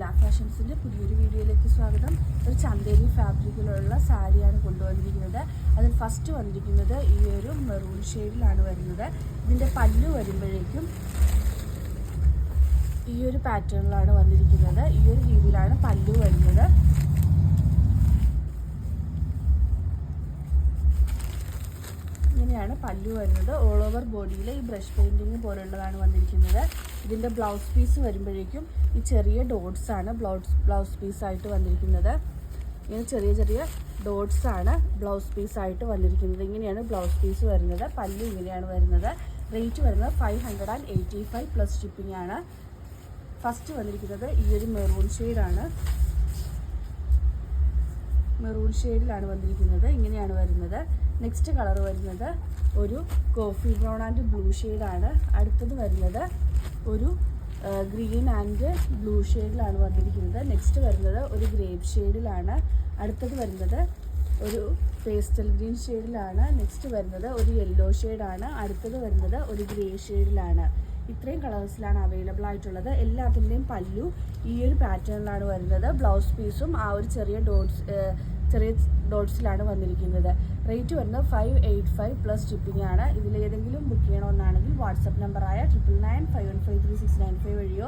ലാ ഫാഷൻസിൻ്റെ പുതിയൊരു വീഡിയോയിലേക്ക് സ്വാഗതം. ഒരു ചന്തേരി ഫാബ്രിക്കിലുള്ള സാരിയാണ് കൊണ്ടുവന്നിരിക്കുന്നത്. അതിൽ ഫസ്റ്റ് വന്നിരിക്കുന്നത് ഈ ഒരു മെറൂൺ ഷെയ്ഡിലാണ് വരുന്നത്. ഇതിൻ്റെ പല്ലു വരുമ്പോഴേക്കും ഈ ഒരു പാറ്റേണിലാണ് വന്നിരിക്കുന്നത്. ഈ ഒരു രീതിയിലാണ് പല്ലു വരുന്നത്. ഇങ്ങനെയാണ് പല്ലു വരുന്നത്. ഓൾ ഓവർ ബോഡിയിൽ ഈ ബ്രഷ് പെയിൻറ്റിങ് പോലുള്ളതാണ് വന്നിരിക്കുന്നത്. ഇതിൻ്റെ ബ്ലൗസ് പീസ് വരുമ്പോഴേക്കും ഈ ചെറിയ ഡോട്ട്സ് ആണ് ബ്ലൗസ് പീസായിട്ട് വന്നിരിക്കുന്നത്. ഇങ്ങനെ ചെറിയ ചെറിയ ഡോട്ട്സ് ആണ് ബ്ലൗസ് പീസായിട്ട് വന്നിരിക്കുന്നത്. ഇങ്ങനെയാണ് ബ്ലൗസ് പീസ് വരുന്നത്. പല്ലു ഇങ്ങനെയാണ് വരുന്നത്. റേറ്റ് വരുന്നത് 585 പ്ലസ് ഷിപ്പിംഗ് ആണ്. ഫസ്റ്റ് വന്നിരിക്കുന്നത് ഈ ഒരു മെറൂൺ ഷെയ്ഡാണ്. മെറൂൺ ഷെയ്ഡിലാണ് വന്നിരിക്കുന്നത്. ഇങ്ങനെയാണ് വരുന്നത്. നെക്സ്റ്റ് കളർ വരുന്നത് ഒരു കോഫി ബ്രൗൺ ആൻഡ് ബ്ലൂ ഷെയ്ഡാണ്. അടുത്തത് വരുന്നത് ഒരു ഗ്രീൻ ആൻഡ് ബ്ലൂ ഷെയ്ഡിലാണ് വന്നിരിക്കുന്നത്. നെക്സ്റ്റ് വരുന്നത് ഒരു ഗ്രേപ്പ് ഷെയ്ഡിലാണ്. അടുത്തത് വരുന്നത് ഒരു പേസ്റ്റൽ ഗ്രീൻ ഷെയ്ഡിലാണ്. നെക്സ്റ്റ് വരുന്നത് ഒരു യെല്ലോ ഷെയ്ഡാണ്. അടുത്തത് വരുന്നത് ഒരു ഗ്രേ ഷെയ്ഡിലാണ്. ഇത്രയും കളേഴ്സിലാണ് അവൈലബിൾ ആയിട്ടുള്ളത്. എല്ലാത്തിൻ്റെയും പല്ലു ഈ ഒരു പാറ്റേണിലാണ് വരുന്നത്. ബ്ലൗസ് പീസും ആ ഒരു ചെറിയ ഡോട്ട്സിലാണ് വന്നിരിക്കുന്നത്. റേറ്റ് വരുന്നത് 585 പ്ലസ് ഷിപ്പിംഗ് ആണ്. ഇതിലേതെങ്കിലും ബുക്ക് ചെയ്യണമെന്നാണെങ്കിൽ വാട്സപ്പ് നമ്പറായ 9951533695 വഴിയോ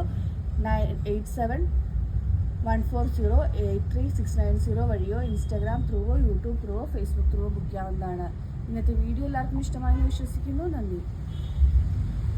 8714083690 വഴിയോ ഇൻസ്റ്റാഗ്രാം ത്രൂവോ യൂട്യൂബ് ത്രൂവോ ഫേസ്ബുക്ക് ത്രൂവോ ബുക്ക് ചെയ്യാവുന്നതാണ്. ഇന്നത്തെ വീഡിയോ എല്ലാവർക്കും ഇഷ്ടമായെന്ന് വിശ്വസിക്കുന്നു. നന്ദി.